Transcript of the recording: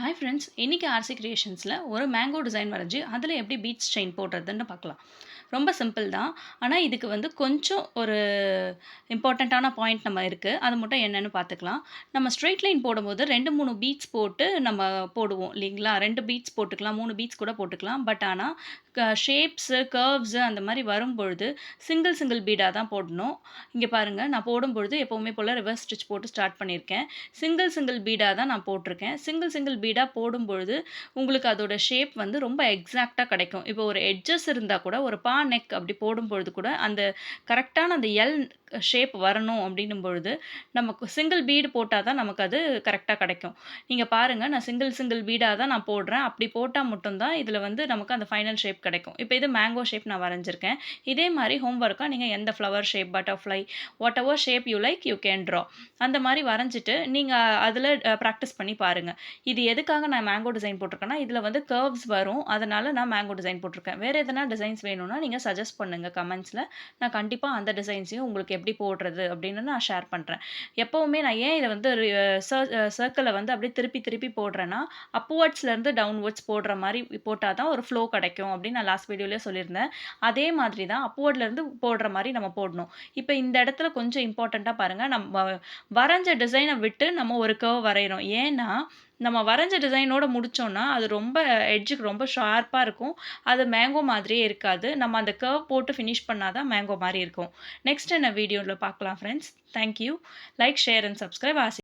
Hi friends, இன்னைக்கு RC கிரியேஷன்ஸில் ஒரு mango design வரைஞ்சி அதில் எப்படி பீட்ஸ் செயின் போடுறதுன்னு பார்க்கலாம். ரொம்ப சிம்பிள் தான். ஆனால் இதுக்கு வந்து கொஞ்சம் ஒரு இம்பார்ட்டண்ட்டான பாயிண்ட் நம்ம இருக்குது. அது மட்டும் என்னென்னு பார்த்துக்கலாம். நம்ம ஸ்ட்ரெயிட் லைன் போடும்போது 2, 3 பீட்ஸ் போட்டு நம்ம போடுவோம் இல்லைங்களா? 2 பீட்ஸ் போட்டுக்கலாம், 3 பீட்ஸ் கூட போட்டுக்கலாம். பட் ஆனால் ஷேப்ஸு, கர்வ்ஸு அந்த மாதிரி வரும்பொழுது சிங்கிள் சிங்கிள் பீடாக தான் போடணும். இங்கே பாருங்கள், நான் போடும்பொழுது எப்போவுமே போல் ரிவர்ஸ் ஸ்டிச் போட்டு ஸ்டார்ட் பண்ணியிருக்கேன். சிங்கிள் சிங்கிள் பீடாக தான் நான் போட்டிருக்கேன். சிங்கிள் சிங்கிள் பீடாக போடும்பொழுது உங்களுக்கு அதோட ஷேப் வந்து ரொம்ப எக்ஸாக்டாக கிடைக்கும். இப்போ ஒரு எட்ஜஸ் இருந்தால் கூட ஒரு நெக் அப்படி போடும்பொழுது கூட அந்த கரெக்டான அந்த எல் ஷேப் வரணும் அப்படின்னும் பொழுது நமக்கு சிங்கிள் பீடு போட்டால் தான் நமக்கு அது கரெக்டாக கிடைக்கும். நீங்கள் பாருங்கள், நான் சிங்கிள் சிங்கிள் பீடாக தான் நான் போடுறேன். அப்படி போட்டால் மட்டும்தான் இதில் வந்து நமக்கு அந்த ஃபைனல் ஷேப் கிடைக்கும். இப்போ இது மேங்கோ ஷேப் நான் வரைஞ்சிருக்கேன். இதே மாதிரி ஹோம்ஒர்க்காக நீங்கள் எந்த flower shape, butterfly, what ever shape you like you can draw. அந்த மாதிரி வரைஞ்சிட்டு நீங்கள் அதில் ப்ராக்டிஸ் பண்ணி பாருங்கள். இது எதுக்காக நான் மேங்கோ டிசைன் போட்டிருக்கேன்னா, இதில் வந்து கர்வ்ஸ் வரும். அதனால் நான் மேங்கோ டிசைன் போட்டிருக்கேன். வேறு எதனா டிசைன்ஸ் வேணும்னா நீங்கள் சஜஸ்ட் பண்ணுங்கள் கமெண்ட்ஸில். நான் கண்டிப்பாக அந்த டிசைன்ஸையும் உங்களுக்கு எப்படி போடுறது அப்படின்னு நான் ஷேர் பண்ணுறேன். எப்போவுமே நான் ஏன் இதை வந்து சர்க்கிளை வந்து அப்படியே திருப்பி திருப்பி போடுறேன்னா, அப்வர்ட்ஸ்லேருந்து டவுன்வர்ட்ஸ் போடுற மாதிரி போட்டால் தான் ஒரு ஃப்ளோ கிடைக்கும் அப்படின்னு நான் லாஸ்ட் வீடியோலேயே சொல்லியிருந்தேன். அதே மாதிரி தான் அப்வர்ட்லேருந்து போடுற மாதிரி நம்ம போடணும். இப்போ இந்த இடத்துல கொஞ்சம் இம்பார்ட்டண்ட்டாக பாருங்கள், நம்ம வரைஞ்ச டிசைனை விட்டு நம்ம ஒரு கர்வ் வரைகிறோம். ஏன்னா நம்ம வரைஞ்ச டிசைனோட முடித்தோன்னா அது ரொம்ப எட்ஜுக்கு ரொம்ப ஷார்ப்பாக இருக்கும். அது மேங்கோ மாதிரியே இருக்காது. நம்ம அந்த கர்வ் போட்டு ஃபினிஷ் பண்ணால் தான் மேங்கோ மாதிரி இருக்கும். நெக்ஸ்ட் என்ன வீடியோவில் பார்க்கலாம் friends. Thank you. Like, share and subscribe.